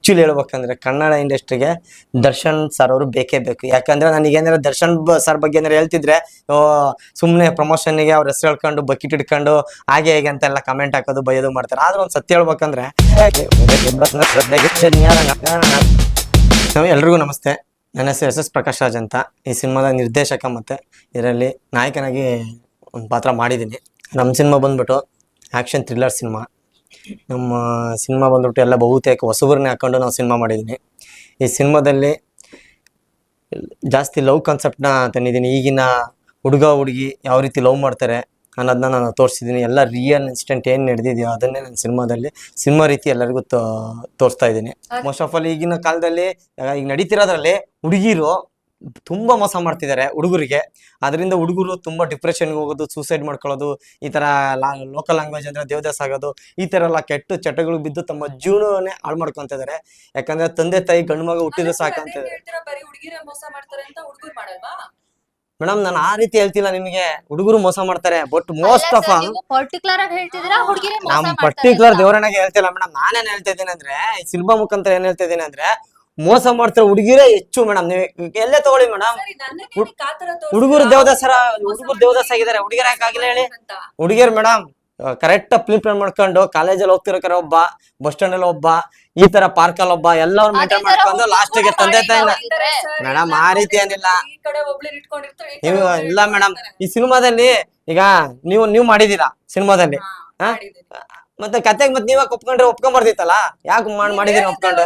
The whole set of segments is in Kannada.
ಆಕ್ಚುಲಿ ಹೇಳ್ಬೇಕಂದ್ರೆ ಕನ್ನಡ ಇಂಡಸ್ಟ್ರಿಗೆ ದರ್ಶನ್ ಸರ್ ಅವರು ಬೇಕೇ ಬೇಕು. ಯಾಕಂದ್ರೆ ನನಗೇನಾರ ದರ್ಶನ್ ಸರ್ ಬಗ್ಗೆ ಏನಾರು ಹೇಳ್ತಿದ್ರೆ ಸುಮ್ಮನೆ ಪ್ರಮೋಷನ್ಗೆ ಅವ್ರ ಹೆಸರು ಹೇಳ್ಕೊಂಡು ಬಕೆಟ್ ಇಟ್ಕೊಂಡು ಹಾಗೆ ಹೇಗೆ ಅಂತೆಲ್ಲ ಕಮೆಂಟ್ ಹಾಕೋದು ಬೈಯೋದು ಮಾಡ್ತಾರೆ. ಆದ್ರೆ ಒಂದು ಸತ್ಯ ಹೇಳ್ಬೇಕಂದ್ರೆ ಎಲ್ರಿಗೂ ನಮಸ್ತೆ. ನನ್ನ ಹೆಸರು ಎಸ್ ಪ್ರಕಾಶ್ ರಾಜ್ ಅಂತ. ಈ ಸಿನಿಮಾದ ನಿರ್ದೇಶಕ ಮತ್ತು ಇದರಲ್ಲಿ ನಾಯಕನಾಗಿ ಒಂದು ಪಾತ್ರ ಮಾಡಿದ್ದೀನಿ. ನಮ್ಮ ಸಿನಿಮಾ ಬಂದ್ಬಿಟ್ಟು ಆ್ಯಕ್ಷನ್ ಥ್ರಿಲ್ಲರ್ ಸಿನಿಮಾ. ನಮ್ಮ ಸಿನಿಮಾ ಬಂದ್ಬಿಟ್ಟು ಎಲ್ಲ ಬಹುತೇಕ ಹೊಸಬರನ್ನೇ ಹಾಕ್ಕೊಂಡು ನಾವು ಸಿನಿಮಾ ಮಾಡಿದ್ದೀನಿ. ಈ ಸಿನಿಮಾದಲ್ಲಿ ಜಾಸ್ತಿ ಲವ್ ಕಾನ್ಸೆಪ್ಟನ್ನ ತಂದಿದ್ದೀನಿ. ಈಗಿನ ಹುಡುಗ ಹುಡುಗಿ ಯಾವ ರೀತಿ ಲವ್ ಮಾಡ್ತಾರೆ ಅನ್ನೋದನ್ನ ನಾನು ತೋರಿಸಿದ್ದೀನಿ. ಎಲ್ಲ ರಿಯಲ್ ಇನ್ಸಿಡೆಂಟ್ ಏನು ನಡೆದಿದೆಯೋ ಅದನ್ನೇ ನಾನು ಸಿನಿಮಾ ರೀತಿ ಎಲ್ಲರಿಗೂ ತೋರಿಸ್ತಾ ಇದ್ದೀನಿ. ಮೋಸ್ಟ್ ಆಫ್ ಆಲ್ ಈಗಿನ ಕಾಲದಲ್ಲಿ ಈಗ ನಡೀತಿರೋದ್ರಲ್ಲಿ ಹುಡುಗಿರು ತುಂಬ ಮೋಸ ಮಾಡ್ತಿದ್ದಾರೆ ಹುಡುಗರಿಗೆ. ಅದರಿಂದ ಹುಡುಗರು ತುಂಬ ಡಿಪ್ರೆಷನ್ಗೆ ಹೋಗೋದು, ಸೂಸೈಡ್ ಮಾಡ್ಕೊಳ್ಳೋದು, ಈ ಥರ ಲೋಕಲ್ ಲ್ಯಾಂಗ್ವೇಜ್ ಅಂದರೆ ದೇವದಾಸ್ ಆಗೋದು, ಈ ಥರ ಎಲ್ಲ ಕೆಟ್ಟ ಚಟಗಳು ಬಿದ್ದು ತಮ್ಮ ಜೀವನವನ್ನೇ ಹಾಳು ಮಾಡ್ಕೊತಿದ್ದಾರೆ. ಯಾಕಂದ್ರೆ ತಂದೆ ತಾಯಿ ಗಂಡು ಮಗ ಹುಟ್ಟಿದ್ರು ಸಾಕಂತಿದ್ದಾರೆ. ಮೇಡಮ್ ನಾನು ಆ ರೀತಿ ಹೇಳ್ತಿಲ್ಲ ನಿಮಗೆ, ಹುಡುಗರು ಮೋಸ ಮಾಡ್ತಾರೆ. But most of all particular ದೇವರನಾಗೆ ಹೇಳ್ತಿಲ್ಲ ಮೇಡಮ್. ನಾನೇನ್ ಹೇಳ್ತಾ ಇದ್ದೀನಿ ಅಂದ್ರೆ ಈ ಸಿನಿಮಾ ಮುಖಾಂತರ ಏನ್ ಹೇಳ್ತಾ ಇದ್ದೀನಿ ಅಂದ್ರೆ ಮೋಸ ಮಾಡ್ತಾರೆ ಹುಡುಗಿರೇ ಹೆಚ್ಚು ಮೇಡಮ್. ನೀವು ಎಲ್ಲೇ ತಗೊಳ್ಳಿ ಮೇಡಮ್, ಹುಡುಗರು ದೇವದಾಸ ಆಗಿದ್ದಾರೆ, ಹುಡುಗಿಯರ ಯಾಕಾಗಿಲ್ಲ ಹೇಳಿ? ಹುಡುಗಿಯರು ಮೇಡಮ್ ಕರೆಕ್ಟ್ ಪ್ರಿಪೇರ್ ಮಾಡ್ಕೊಂಡು ಕಾಲೇಜಲ್ಲಿ ಹೋಗ್ತಿರೋ ಒಬ್ಬ, ಬಸ್ ಸ್ಟ್ಯಾಂಡ್ ಅಲ್ಲಿ ಒಬ್ಬ, ಈ ತರ ಪಾರ್ಕ್ ಅಲ್ಲಿ ಒಬ್ಬ, ಎಲ್ಲರೂ ಮೇಂಟೈನ್ ಮಾಡ್ಕೊಂಡು ಲಾಸ್ಟ್ ಗೆ ತಂದೆ ತಾಯಿ ಮೇಡಮ್ ಆ ರೀತಿ ಏನಿಲ್ಲ. ನೀವು ಇಲ್ಲ ಮೇಡಮ್, ಈ ಸಿನಿಮಾದಲ್ಲಿ ಈಗ ನೀವು ಮಾಡಿದೀರಾ ಸಿನಿಮಾದಲ್ಲಿ ಮತ್ತೆ ಕತೆಗೆ ಮತ್ತೆ ನೀವಾಗ ಒಪ್ಕೊಂಡ್ರೆ ಒಪ್ಕೊಂಬರ್ದಿತ್ತಲ್ಲ, ಯಾಕೆ ಮಾಡಿದೀನಿ ಒಪ್ಕೊಂಡು?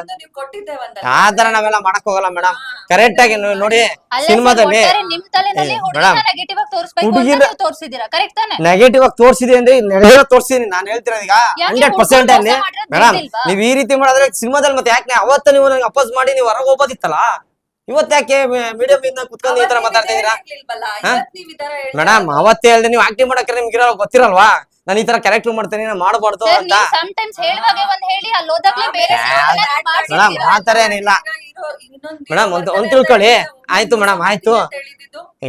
ಆ ತರ ನಾವೆಲ್ಲ ಮಾಡಕ್ ಹೋಗಲ್ಲ ಮೇಡಮ್. ಕರೆಕ್ಟ್ ಆಗಿ ನೋಡಿ ಸಿನಿಮಾದಲ್ಲಿ ನೆಗೆಟಿವ್ ಆಗಿ ತೋರಿಸಿದೆ ಅಂದ್ರೆ ನೆಗೆಟಿವ್ ತೋರಿಸಿದೀನಿ ನಾನು ಹೇಳ್ತಿರೋದು ಈಗ 100% ಅಲ್ಲಿ ಮೇಡಮ್. ನೀವ್ ಈ ರೀತಿ ಮಾಡಿದ್ರೆ ಸಿನಿಮಾದಲ್ಲಿ ಮತ್ತೆ ಯಾಕೆ ಅವತ್ತ ನೀವು ನಂಗೆ ಅಪೋಸ್ ಮಾಡಿ ನೀವು ಹೊರಗೆ ಹೋಗೋದಿತ್ತಲ್ಲ, ಇವತ್ತಾಕೆ ಮೀಡಿಯಂ ಇಂದ ಕುತ್ಕೊಂಡು ಈ ತರ ಮಾತಾಡ್ತಿದ್ದೀರಾ ಮೇಡಮ್? ಅವತ್ತೇ ಹೇಳ್ದೆ ನೀವು ಆಕ್ಟಿಂಗ್ ಮಾಡಕ್ಕೆ ನಿಮ್ಗೆ ಗೊತ್ತಿರಲ್ವಾ ನಾನು ಈ ತರ ಕ್ಯಾರೆಕ್ಟರ್ ಮಾಡ್ತೇನೆ ಮಾಡಬಾರ್ದು ಅಂತ ಮೇಡಮ್. ಆ ತರ ಏನಿಲ್ಲ ಮೇಡಮ್. ಒಂದ್ ತಿಳ್ಕೊಳ್ಳಿ ಆಯ್ತು ಮೇಡಮ್, ಆಯ್ತು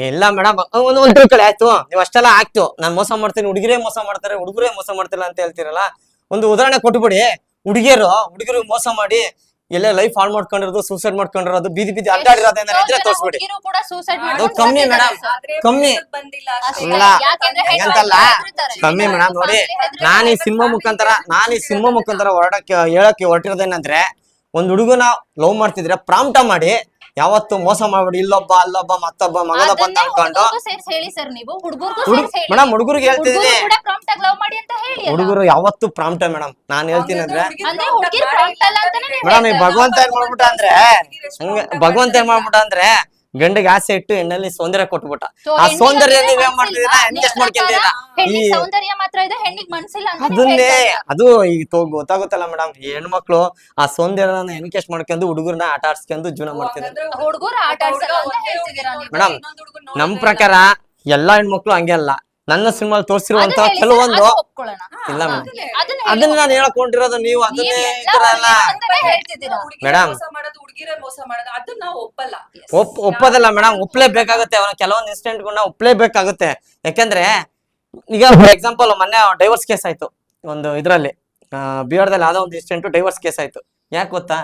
ಇಲ್ಲ ಮೇಡಮ್, ಒಂದ್ ತಿಳ್ಕೊಳ್ಳಿ ಆಯ್ತು. ನೀವ್ ಅಷ್ಟೆಲ್ಲ ಆಯ್ತು ನಾನ್ ಮೋಸ ಮಾಡ್ತೀನಿ, ಹುಡುಗಿರೇ ಮೋಸ ಮಾಡ್ತಾರೆ, ಹುಡುಗರೇ ಮೋಸ ಮಾಡ್ತಿಲ್ಲ ಅಂತ ಹೇಳ್ತಿರಲ್ಲ. ಒಂದು ಉದಾಹರಣೆ ಕೊಟ್ಬಿಡಿ. ಹುಡುಗಿರು ಮೋಸ ಮಾಡಿ ಎಲ್ಲೇ ಲೈಫ್ ಹಾಳು ಮಾಡ್ಕೊಂಡಿರೋದು, ಸೂಸೈಡ್ ಮಾಡ್ಕೊಂಡಿರೋದು, ಬೀದಿ ಅಡ್ಡಾಡಿರೋದೇನಾರ ಇದ್ರೆ ತೋರಿಸ್ಬಿಡಿ. ಅದು ಕಮ್ಮಿ ಮೇಡಮ್, ಕಮ್ಮಿ ಇಲ್ಲ ಹಂಗಂತಲ್ಲ, ಕಮ್ಮಿ ಮೇಡಮ್. ನೋಡಿ ನಾನು ಈ ಸಿನಿಮಾ ಮುಖಾಂತರ ಹೇಳಕ್ಕೆ ಹೊರಟಿರೋದೇನಂದ್ರೆ, ಒಂದ್ ಹುಡುಗನ ಲವ್ ಮಾಡ್ತಿದ್ರೆ ಪ್ರಾಂಪ್ಟ ಮಾಡಿ, ಯಾವತ್ತು ಮೋಸ ಮಾಡ್ಬಿಡಿ. ಇಲ್ಲೊಬ್ಬ ಅಲ್ಲೊಬ್ಬ ಮತ್ತೊಬ್ಬ ಮಗದ ಬಂದ ಅನ್ಕೊಂಡು ಮೇಡಮ್ ಹುಡುಗರಿಗೆ ಹೇಳ್ತಿದ್ದೀನಿ. ಹುಡುಗರು ಯಾವತ್ತು ಪ್ರಾಂಪ್ಟ ಮೇಡಮ್. ನಾನ್ ಹೇಳ್ತೀನಿ ಅಂದ್ರೆ ಮೇಡಮ್ ಈ ಭಗವಂತ ಏನ್ ಮಾಡ್ಬಿಟ್ಟ ಅಂದ್ರೆ ಗಂಡಿಗೆ ಆಸೆ ಇಟ್ಟು ಹೆಣ್ಣಲ್ಲಿ ಸೌಂದರ್ಯ ಕೊಟ್ಬಿಟ್ಟ. ಆ ಸೌಂದರ್ಯ ನೀವೇನ್ ಮಾಡ್ತಿದ್ದೀರಾ? ಎನ್ಕೇಸ್ ಮಾಡ್ಕೊಂತೀರಾ? ಅದನ್ನೇ ಅದು ಈಗ ಗೊತ್ತಾಗುತ್ತಲ್ಲ ಮೇಡಮ್. ಈ ಹೆಣ್ಮಕ್ಳು ಆ ಸೌಂದರ್ಯನ ಎನ್ಕೇಸ್ ಮಾಡ್ಕೊಂಡು ಹುಡುಗರನ್ನ ಆಟ ಆಡ್ಸ್ಕೊಂಡು ಜೀವನ ಮಾಡ್ತಿದ್ದಾರೆ ಮೇಡಮ್. ನಮ್ ಪ್ರಕಾರ ಎಲ್ಲಾ ಹೆಣ್ಮಕ್ಳು ಹಂಗೆ ಅಲ್ಲ. ನನ್ನ ಸಿನಿಮಾ ತೋರಿಸಿರುವಂತ ಕೆಲವೊಂದು ಇಲ್ಲ ಮೇಡಮ್, ಅದನ್ನ ನಾನು ಹೇಳಕೊಂಡಿರೋದು. ನೀವು ಅದನ್ನೇ ಈ ತರ ಎಲ್ಲ ಮೇಡಮ್ ಒಪ್ಪೋದಲ್ಲ ಮೇಡಮ್. ಒಪ್ಲೇಬೇಕಾಗುತ್ತೆ, ಅವನ ಕೆಲವೊಂದು ಇನ್ಸಿಡೆಂಟ್ ಗಳನ್ನ ಒಪ್ಲೇಬೇಕಾಗುತ್ತೆ. ಯಾಕಂದ್ರೆ ಈಗ ಫಾರ್ ಎಕ್ಸಾಂಪಲ್ ಮೊನ್ನೆ ಡೈವರ್ಸ್ ಕೇಸ್ ಆಯ್ತು ಒಂದು ಇದ್ರಲ್ಲಿ, ಬಿಹಾರದಲ್ಲಿ ಯಾವ್ದೋ ಒಂದು ಇನ್ಸಿಡೆಂಟ್ ಡೈವರ್ಸ್ ಕೇಸ್ ಆಯ್ತು. ಯಾಕೆ ಗೊತ್ತಾ?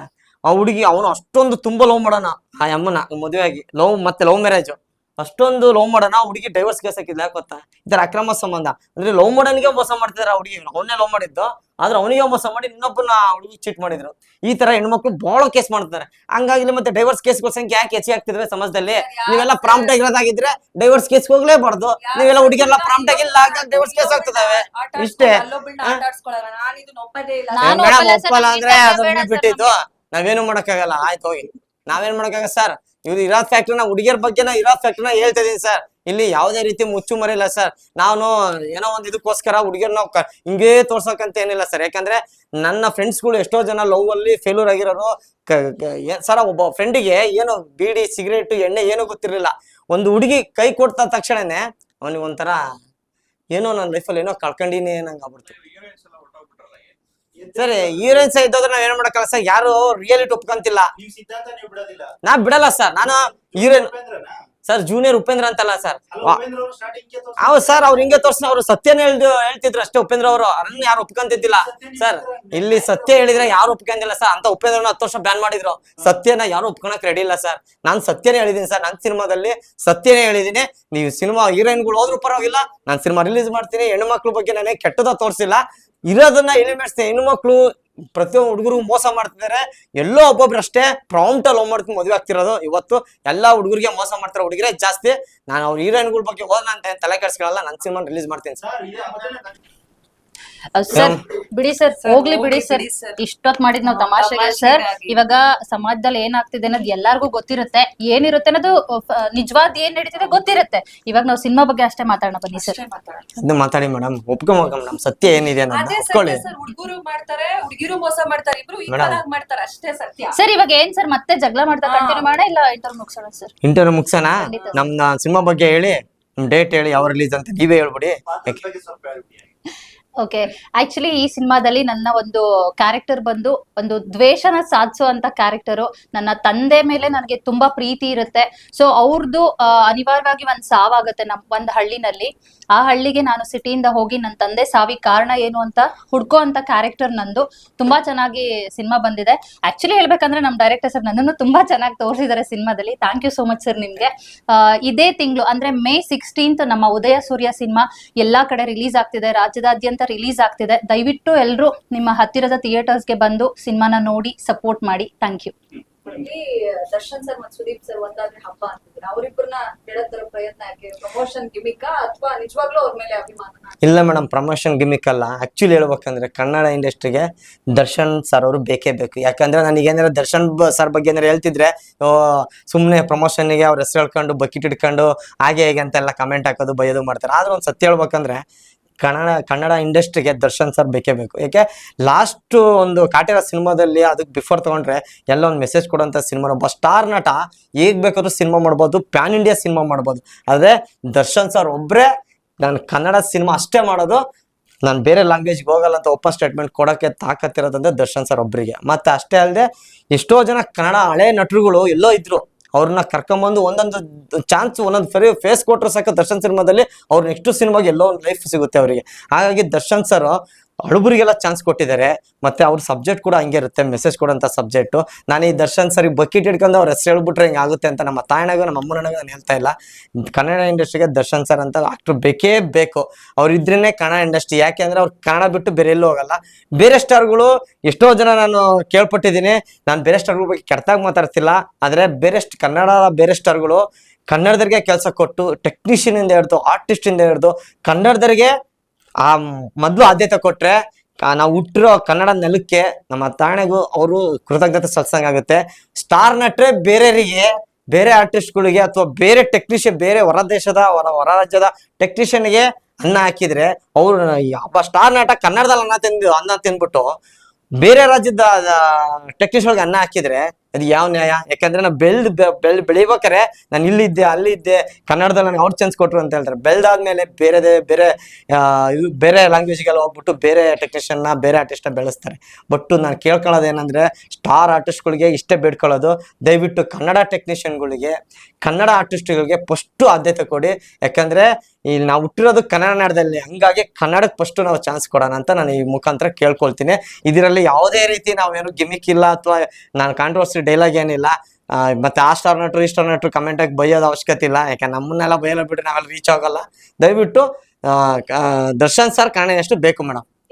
ಆ ಹುಡುಗಿ ಅವನು ಅಷ್ಟೊಂದು ತುಂಬಾ ಲವ್ ಮಾಡೋಣ, ಆ ಅಮ್ಮನ ಮದುವೆ ಆಗಿ ಲವ್ ಮ್ಯಾರೇಜ್ ಅಷ್ಟೊಂದು ಲವ್ ಮಾಡೋಣ, ಹುಡುಗಿ ಡೈವರ್ಸ್ ಕೇಸ್ ಹಾಕಿದ್ಲ. ಯಾಕೆ ಗೊತ್ತಾ? ಈ ತರ ಅಕ್ರಮ ಸಂಬಂಧ ಅಂದ್ರೆ ಲವ್ ಮಾಡೋನಿಗೆ ಮೋಸ ಮಾಡ್ತಿದಾರೆ. ಹುಡುಗಿ ಅವನ್ನೇ ಲವ್ ಮಾಡಿದ್ದು, ಆದ್ರೆ ಅವನಿಗೆ ಮೋಸ ಮಾಡಿ ಇನ್ನೊಬ್ಬನ ಹುಡುಗಿ ಚೀಟ್ ಮಾಡಿದ್ರು. ಈ ತರ ಹೆಣ್ಮಕ್ಳು ಬಹಳ ಕೇಸ್ ಮಾಡ್ತಾರೆ. ಹಂಗಾಗಿ ಮತ್ತೆ ಡೈವರ್ಸ್ ಕೇಸ್ಗಳ ಸಂಖ್ಯೆ ಯಾಕೆ ಹೆಚ್ಚಿಗೆ ಆಗ್ತಿದ್ರೆ ಸಮಾಜದಲ್ಲಿ? ನೀವೆಲ್ಲ ಪ್ರಾಂಪ್ಟ್ ಆಗಿರೋದಾಗಿದ್ರೆ ಡೈವರ್ಸ್ ಕೇಸ್ ಹೋಗ್ಲೇಬಾರ್ದು. ನೀವೆಲ್ಲ ಹುಡುಗಿಯೆಲ್ಲ ಪ್ರಾಂಪ್ಟ್ ಆಗಿಲ್ಲ, ಡೈವರ್ಸ್ ಕೇಸ್ ಆಗ್ತದಾವೆ. ಇಷ್ಟೇ ಮೇಡಮ್. ಒಪ್ಪಲ್ಲ ಅಂದ್ರೆ ಅದನ್ನ ಬಿಟ್ಟಿದ್ದು ನಾವೇನು ಮಾಡಕ್ಕಾಗಲ್ಲ. ಆಯ್ತು ಹೋಗಿ, ನಾವೇನ್ ಮಾಡಕ್ಕಾಗಲ್ಲ ಸರ್. ಇವ್ರು ಇರೋ ಫ್ಯಾಕ್ಟ್ರಿನ ಹುಡುಗಿಯರ ಬಗ್ಗೆ ಇರೋ ಫ್ಯಾಕ್ಟ್ರಿನ ಹೇಳ್ತಾ ಇದೀನಿ ಸರ್. ಇಲ್ಲಿ ಯಾವುದೇ ರೀತಿ ಮುಚ್ಚು ಮರಿಲ್ಲ ಸರ್. ನಾನು ಏನೋ ಒಂದ್ ಇದಕ್ಕೋಸ್ಕರ ಹುಡುಗಿಯರ್ ನಾವು ಹಿಂಗೇ ತೋರ್ಸೋಕಂತ ಏನಿಲ್ಲ ಸರ್. ಯಾಕಂದ್ರೆ ನನ್ನ ಫ್ರೆಂಡ್ಸ್ಗಳು ಎಷ್ಟೋ ಜನ ಲವ್ ಅಲ್ಲಿ ಫೇಲ್ಯೂರ್ ಆಗಿರೋರು ಸರ್. ಒಬ್ಬ ಫ್ರೆಂಡಿಗೆ ಏನು ಬೀಡಿ ಸಿಗರೇಟ್ ಎಣ್ಣೆ ಏನೋ ಗೊತ್ತಿರ್ಲಿಲ್ಲ. ಒಂದು ಹುಡುಗಿ ಕೈ ಕೊಟ್ಟ ತಕ್ಷಣನೇ ಅವನಿಗೆ ಒಂಥರ ಏನೋ ನನ್ನ ಲೈಫಲ್ಲಿ ಏನೋ ಕಳ್ಕೊಂಡಿನಿ ನಂಗೆ ಆಗ್ಬಿಡ್ತು ಸರ್. ಹೀರೋಯಿನ್ಸ್ ಇದ್ದೋದ್ರೆ ನಾವ್ ಏನ್ ಮಾಡಕ್ಕಲ್ಲ ಸರ್. ಯಾರು ರಿಯಾಲಿಟಿ ಒಪ್ಕೊಂತಿಲ್ಲ. ನಾ ಬಿಡಲ್ಲ ಸರ್. ನಾನು ಹೀರೋಯಿನ್ ಸರ್ ಜೂನಿಯರ್ ಉಪೇಂದ್ರ ಅಂತಲ್ಲ ಸರ್. ಹೌದು ಸರ್, ಅವ್ರು ಹಿಂಗೆ ತೋರ್ಸ ಅವ್ರು ಸತ್ಯನೇ ಹೇಳ್ತಿದ್ರು ಅಷ್ಟೇ. ಉಪೇಂದ್ರ ಅವರು ಅದನ್ನ ಯಾರು ಒಪ್ಕೊಂತಿದ್ದಿಲ್ಲ ಸರ್. ಇಲ್ಲಿ ಸತ್ಯ ಹೇಳಿದ್ರೆ ಯಾರು ಒಪ್ಕೊಂಡಿಲ್ಲ ಸರ್. ಅಂತ ಉಪೇಂದ್ರನ 10 ವರ್ಷ ಬ್ಯಾನ್ ಮಾಡಿದ್ರು. ಸತ್ಯನ ಯಾರು ಒಪ್ಕೊಳಕ್ ರೆಡಿ ಇಲ್ಲ ಸರ್. ನಾನ್ ಸತ್ಯನೇ ಹೇಳಿದೀನಿ ಸರ್. ನನ್ನ ಸಿನಿಮಾದಲ್ಲಿ ಸತ್ಯನೇ ಹೇಳಿದೀನಿ. ನೀವು ಸಿನಿಮಾ ಹೀರೋಯಿನ್ಗಳು ಹೋದ್ರು ಪರವಾಗಿಲ್ಲ, ನಾನ್ ಸಿನಿಮಾ ರಿಲೀಸ್ ಮಾಡ್ತೀನಿ. ಹೆಣ್ಣು ಮಕ್ಳ ಬಗ್ಗೆ ನಾನೇ ಕೆಟ್ಟದ ತೋರಿಸಿಲ್ಲ, ಇರೋದನ್ನ ಎಲಿಮೆಂಟ್ಸ್. ಹೆಣ್ಣು ಮಕ್ಳು ಪ್ರತಿಯೊಂದು ಹುಡುಗರು ಮೋಸ ಮಾಡ್ತಿದ್ದಾರೆ. ಎಲ್ಲೋ ಒಬ್ಬೊಬ್ರು ಅಷ್ಟೇ ಪ್ರಾಂಪ್ಟ್ ಅಲ್ಲಿ ಮಾಡ್ಕೊಂಡು ಮದುವೆ ಆಗ್ತಿರೋದು. ಇವತ್ತು ಎಲ್ಲಾ ಹುಡುಗರಿಗೆ ಮೋಸ ಮಾಡ್ತಾರ ಹುಡುಗರೇ ಜಾಸ್ತಿ. ನಾನು ಅವ್ರ ಹೀರೋಯಿನ್ಗಳ ಬಗ್ಗೆ ಹೋದ ಅಂತ ತಲೆ ಕೆಡ್ಸ್ಕೊಳ್ಳಲ್ಲ. ನನ್ನ ಸಿನಿಮಾ ರಿಲೀಸ್ ಮಾಡ್ತೀನಿ ಸರ್. ಸರ್ ಬಿಡಿ ಸರ್, ಹೋಗ್ಲಿ ಬಿಡಿ ಸರ್. ಇಷ್ಟೊತ್ ಮಾಡಿದ್ ನಾವು ತಮಾಷೆಗೆ ಸರ್. ಇವಾಗ ಸಮಾಜದಲ್ಲಿ ಏನಾಗ್ತಿದೆ ಅನ್ನೋದು ಎಲ್ಲಾರ್ಗು ಗೊತ್ತಿರುತ್ತೆ. ಏನಿರುತ್ತೆ ಅನ್ನೋದು ನಿಜವಾದ ಏನ್ ನಡೀತಿದೆ ಗೊತ್ತಿರುತ್ತೆ. ಇವಾಗ ನಾವು ಸಿನಿಮಾ ಬಗ್ಗೆ ಅಷ್ಟೇ ಮಾತಾಡೋಣ ಬನ್ನಿ ಸರ್. ಅದನ್ನ ಮಾತಾಡಿ ಮೇಡಮ್, ಒಪ್ಕೊಂಡ್ ಮೇಡಮ್. ಸತ್ಯ ಏನಿದೆ ಒಪ್ಕೊಳ್ಳಿ. ಹುಡುಗರು ಮಾಡ್ತಾರೆ, ಹುಡುಗಿರು ಮೋಸ ಮಾಡ್ತಾರೆ, ಇಬ್ರು ಈಕ್ವಲ್ ಆಗಿ ಮಾಡ್ತಾರೆ, ಅಷ್ಟೇ ಸತ್ಯ. ಸರ್ ಇವಾಗ ಏನ್ ಸರ್ ಮತ್ತೆ ಜಗಳ ಮಾಡ್ತಾ ಕಂಟಿನ್ಯೂ ಮಾಡ ಇಲ್ಲ ಇಂಟರ್ವ್ಯೂ ಮುಗಿಸೋಣ ಸರ್? ಇಂಟರ್ವ್ಯೂ ಮುಗಿಸೋಣ. ನಮ್ ಸಿನಿಮಾ ಬಗ್ಗೆ ಹೇಳಿ, ಡೇಟ್ ಹೇಳಿ, ಯಾವ ರಿಲೀಸ್ ಅಂತ ನೀವೇ ಹೇಳ್ಬಿಡಿ. ಓಕೆ, ಆಕ್ಚುಲಿ ಈ ಸಿನಿಮಾದಲ್ಲಿ ನನ್ನ ಒಂದು ಕ್ಯಾರೆಕ್ಟರ್ ಬಂದು ಒಂದು ದ್ವೇಷನ ಸಾಧಿಸುವಂತ ಕ್ಯಾರೆಕ್ಟರು. ನನ್ನ ತಂದೆ ಮೇಲೆ ನನಗೆ ತುಂಬಾ ಪ್ರೀತಿ ಇರುತ್ತೆ. ಸೊ ಅವ್ರದ್ದು ಅನಿವಾರ್ಯವಾಗಿ ಒಂದ್ ಸಾವಾಗುತ್ತೆ ಒಂದ್ ಹಳ್ಳಿನಲ್ಲಿ. ಆ ಹಳ್ಳಿಗೆ ನಾನು ಸಿಟಿಯಿಂದ ಹೋಗಿ ನನ್ನ ತಂದೆ ಸಾವಿಗೆ ಕಾರಣ ಏನು ಅಂತ ಹುಡ್ಕೋ ಅಂತ ಕ್ಯಾರೆಕ್ಟರ್ ನಂದು. ತುಂಬಾ ಚೆನ್ನಾಗಿ ಸಿನಿಮಾ ಬಂದಿದೆ. ಆಕ್ಚುಲಿ ಹೇಳ್ಬೇಕಂದ್ರೆ ನಮ್ ಡೈರೆಕ್ಟರ್ ಸರ್ ನನ್ನನ್ನು ತುಂಬಾ ಚೆನ್ನಾಗಿ ತೋರಿಸಿದ್ದಾರೆ ಸಿನಿಮಾದಲ್ಲಿ. Thank you so much sir ನಿಮ್ಗೆ. ಇದೇ ತಿಂಗಳು ಅಂದ್ರೆ May 16th ನಮ್ಮ ಉದಯ ಸೂರ್ಯ ಸಿನಿಮಾ ಎಲ್ಲಾ ಕಡೆ ರಿಲೀಸ್ ಆಗ್ತಿದೆ, ರಾಜ್ಯದಾದ್ಯಂತ ರಿಲೀಸ್ ಆಗ್ತಿದೆ. ದಯವಿಟ್ಟು ಎಲ್ರು ನಿಮ್ಮ ಹತ್ತಿರದ ಥಿಯೇಟರ್ಸ್ಗೆ ಬಂದು ಸಿನಿಮಾನ ನೋಡಿ ಸಪೋರ್ಟ್ ಮಾಡಿ. Thank you. ದರ್ಶನ್ ಸರ್ ಮತ್ತು ಸುದೀಪ್ ಸರ್ ಒಂದಾದ್ರೆ ಹಬ್ಬ ಅಂತಿದ್ರು. ಅವ್ರಿಬ್ಬರನ್ನ ಹೇಳೋದ್ರ ಪ್ರಯತ್ನ ಯಾಕೆ? ಪ್ರಮೋಷನ್ ಗಿಮಿಕ್ ಅಥವಾ ನಿಜವಾಗ್ಲೂ ಅವ್ರ ಮೇಲೆ ಅಭಿಮಾನ? ಇಲ್ಲ ಮೇಡಮ್, ಪ್ರಮೋಷನ್ ಗಿಮಿಕ್ ಅಲ್ಲ. ಆಕ್ಚುಲಿ ಹೇಳ್ಬೇಕಂದ್ರೆ ಕನ್ನಡ ಇಂಡಸ್ಟ್ರಿಗೆ ದರ್ಶನ್ ಸರ್ ಅವರು ಬೇಕೇ ಬೇಕು. ಯಾಕಂದ್ರೆ ನನಗೇನಾರ ದರ್ಶನ್ ಸರ್ ಬಗ್ಗೆ ಏನಾರು ಹೇಳ್ತಿದ್ರೆ ಸುಮ್ಮನೆ ಪ್ರಮೋಷನ್ಗೆ ಅವ್ರ ಹೆಸರು ಹೇಳ್ಕೊಂಡು ಬಕೆಟ್ ಇಟ್ಕೊಂಡು ಹಾಗೆ ಹೇಗೆ ಅಂತೆಲ್ಲ ಕಮೆಂಟ್ ಹಾಕೋದು ಬೈಯೋದು ಮಾಡ್ತಾರೆ. ಆದ್ರೆ ಒಂದು ಸತ್ಯ ಹೇಳ್ಬೇಕಂದ್ರೆ ಕನ್ನಡ ಇಂಡಸ್ಟ್ರಿಗೆ ದರ್ಶನ್ ಸರ್ ಬೇಕೇ ಬೇಕು. ಯಾಕೆ ಲಾಸ್ಟ್ ಒಂದು ಕಾಟೇರ ಸಿನಿಮಾದಲ್ಲಿ ಅದಕ್ಕೆ ಬಿಫೋರ್ ತಗೊಂಡ್ರೆ ಎಲ್ಲ ಒಂದು ಮೆಸೇಜ್ ಕೊಡುವಂಥ ಸಿನಿಮಾ. ಒಬ್ಬ ಸ್ಟಾರ್ ನಟ ಹೇಗ್ ಬೇಕಾದ್ರೂ ಸಿನಿಮಾ ಮಾಡ್ಬೋದು, ಪ್ಯಾನ್ ಇಂಡಿಯಾ ಸಿನಿಮಾ ಮಾಡ್ಬೋದು. ಆದರೆ ದರ್ಶನ್ ಸರ್ ಒಬ್ಬರೇ ನಾನು ಕನ್ನಡ ಸಿನಿಮಾ ಅಷ್ಟೇ ಮಾಡೋದು, ನಾನು ಬೇರೆ ಲ್ಯಾಂಗ್ವೇಜ್ಗೆ ಹೋಗಲ್ಲ ಅಂತ ಓಪನ್ ಸ್ಟೇಟ್ಮೆಂಟ್ ಕೊಡೋಕ್ಕೆ ತಾಕತ್ತಿರೋದಂದ್ರೆ ದರ್ಶನ್ ಸರ್ ಒಬ್ಬರಿಗೆ. ಮತ್ತು ಅಷ್ಟೇ ಅಲ್ಲದೆ ಎಷ್ಟೋ ಜನ ಕನ್ನಡ ಹಳೆ ನಟರುಗಳು ಎಲ್ಲೋ ಇದ್ರು, ಅವ್ರನ್ನ ಕರ್ಕೊಂಬಂದು ಒಂದೊಂದು ಚಾನ್ಸ್ ಒಂದೊಂದು ಸರಿ ಫೇಸ್ ಕೊಟ್ಟರು ಸಾಕು ದರ್ಶನ್ ಸಿನಿಮಾದಲ್ಲಿ. ಅವ್ರ ನೆಕ್ಸ್ಟ್ ಸಿನಿಮಾಗೆ ಎಲ್ಲೋ ಒಂದು ಲೈಫ್ ಸಿಗುತ್ತೆ ಅವರಿಗೆ. ಹಾಗಾಗಿ ದರ್ಶನ್ ಸರ್ ಹಳುಬರಿಗೆಲ್ಲ ಚಾನ್ಸ್ ಕೊಟ್ಟಿದ್ದಾರೆ. ಮತ್ತೆ ಅವ್ರ ಸಬ್ಜೆಕ್ಟ್ ಕೂಡ ಹಂಗೆ ಇರುತ್ತೆ, ಮೆಸೇಜ್ ಕೊಡೋಂಥ ಸಬ್ಜೆಕ್ಟು. ನಾನು ಈ ದರ್ಶನ್ ಸರಿಗೆ ಬಕೆಟ್ ಹಿಡ್ಕೊಂಡು ಅವ್ರ ಹೆಸರು ಹೇಳ್ಬಿಟ್ರೆ ಹಿಂಗೆ ಆಗುತ್ತೆ ಅಂತ ನಮ್ಮ ತಾಯನಾಗೂ ನಮ್ಮ ಅಮ್ಮನಾಗೂ ನಾನು ಹೇಳ್ತಾ ಇಲ್ಲ. ಕನ್ನಡ ಇಂಡಸ್ಟ್ರಿಗೆ ದರ್ಶನ್ ಸರ್ ಅಂತ ಆಕ್ಟ್ರು ಬೇಕೇ ಬೇಕು. ಅವ್ರಿದ್ರೇ ಕನ್ನಡ ಇಂಡಸ್ಟ್ರಿ. ಯಾಕೆ ಅಂದರೆ ಅವ್ರು ಕನ್ನಡ ಬಿಟ್ಟು ಬೇರೆ ಎಲ್ಲೂ ಹೋಗಲ್ಲ. ಬೇರೆ ಸ್ಟಾರ್ಗಳು ಎಷ್ಟೋ ಜನ ನಾನು ಕೇಳ್ಪಟ್ಟಿದ್ದೀನಿ. ನಾನು ಬೇರೆ ಸ್ಟಾರ್ಗಳ ಬಗ್ಗೆ ಕೆಟ್ಟದಾಗಿ ಮಾತಾಡ್ತಿಲ್ಲ, ಆದರೆ ಕನ್ನಡ ಬೇರೆ ಸ್ಟಾರ್ಗಳು ಕನ್ನಡದವ್ರಿಗೆ ಕೆಲಸ ಕೊಟ್ಟು ಟೆಕ್ನಿಷಿಯನ್ ಹಿಡಿದು ಆರ್ಟಿಸ್ಟಿಂದ ಹಿಡಿದು ಕನ್ನಡದವ್ರಿಗೆ ಆ ಮೊದಲು ಆದ್ಯತೆ ಕೊಟ್ರೆ ನಾವು ಹುಟ್ಟಿರೋ ಕನ್ನಡ ನೆಲಕ್ಕೆ ನಮ್ಮ ತಾಣೆಗೂ ಅವರು ಕೃತಜ್ಞತೆ ಸಲ್ಸಂಗಾಗುತ್ತೆ. ಸ್ಟಾರ್ ನಟ್ರೆ ಬೇರೆಯವರಿಗೆ, ಬೇರೆ ಆರ್ಟಿಸ್ಟ್ಗಳಿಗೆ ಅಥವಾ ಬೇರೆ ಟೆಕ್ನಿಷಿಯನ್, ಬೇರೆ ಹೊರ ರಾಜ್ಯದ ಟೆಕ್ನಿಷಿಯನ್ಗೆ ಅನ್ನ ಹಾಕಿದ್ರೆ ಅವರು ಒಬ್ಬ ಸ್ಟಾರ್ ನಟ ಕನ್ನಡದಲ್ಲಿ ಅನ್ನ ತಿಂದ್ಬಿಟ್ಟು ಬೇರೆ ರಾಜ್ಯದ ಟೆಕ್ನಿಷಿಯನ್ಗೆ ಅನ್ನ ಹಾಕಿದ್ರೆ ಅದು ಯಾವ ನ್ಯಾಯ? ಯಾಕಂದ್ರೆ ನಾವು ಬೆಳಿಬೇಕಾರೆ ನಾನು ಇಲ್ಲಿದ್ದೆ ಅಲ್ಲಿದ್ದೆ ಕನ್ನಡದಲ್ಲಿ ನನಗೆ ಅವ್ರು ಚಾನ್ಸ್ ಕೊಟ್ರು ಅಂತ ಹೇಳ್ತಾರೆ. ಬೆಳೆದಾದ್ಮೇಲೆ ಬೇರೆ ಲ್ಯಾಂಗ್ವೇಜ್ಗೆಲ್ಲ ಹೋಗ್ಬಿಟ್ಟು ಬೇರೆ ಟೆಕ್ನಿಷಿಯನ್ನ, ಬೇರೆ ಆರ್ಟಿಸ್ಟ್ನ ಬೆಳೆಸ್ತಾರೆ. ಬಟ್ ನಾನು ಕೇಳ್ಕೊಳ್ಳೋದು ಏನಂದ್ರೆ ಸ್ಟಾರ್ ಆರ್ಟಿಸ್ಟ್ಗಳಿಗೆ ಇಷ್ಟೇ ಬೇಡ್ಕೊಳ್ಳೋದು, ದಯವಿಟ್ಟು ಕನ್ನಡ ಟೆಕ್ನಿಷಿಯನ್ಗಳಿಗೆ, ಕನ್ನಡ ಆರ್ಟಿಸ್ಟ್ಗಳಿಗೆ ಫಸ್ಟು ಆದ್ಯತೆ ಕೊಡಿ. ಯಾಕಂದ್ರೆ ಇಲ್ಲಿ ನಾವು ಹುಟ್ಟಿರೋದು ಕನ್ನಡ ನಾಡದಲ್ಲಿ, ಹಂಗಾಗಿ ಕನ್ನಡಕ್ಕೆ ಫಸ್ಟು ನಾವು ಚಾನ್ಸ್ ಕೊಡೋಣ ಅಂತ ನಾನು ಈ ಮುಖಾಂತರ ಕೇಳ್ಕೊಳ್ತೀನಿ. ಇದರಲ್ಲಿ ಯಾವುದೇ ರೀತಿ ನಾವೇನು ಗಿಮಿಕ್ ಇಲ್ಲ ಅಥವಾ ನಾನು ಕಾಂಟ್ರವರ್ಸಿ ಡೈಲಾಗ್ ಏನಿಲ್ಲ. ಮತ್ತೆ ಆ ಸ್ಟಾರ್ ನಟರು ಈ ಸ್ಟಾರ್ ನಟರು ಕಮೆಂಟ್ ಆಗಿ ಬೈಯೋದು ಅವಶ್ಯಕತೆ ಇಲ್ಲ. ಯಾಕಂದ್ರೆ ನಮ್ಮನ್ನೆಲ್ಲ ಬೈಯಲ್ಲ ಬಿಟ್ಟರೆ ನಾವೆಲ್ಲ ರೀಚ್ ಆಗಲ್ಲ. ದಯವಿಟ್ಟು ದರ್ಶನ್ ಸರ್ ಕನ್ನಡ ಎಷ್ಟು ಬೇಕು ಮೇಡಮ್.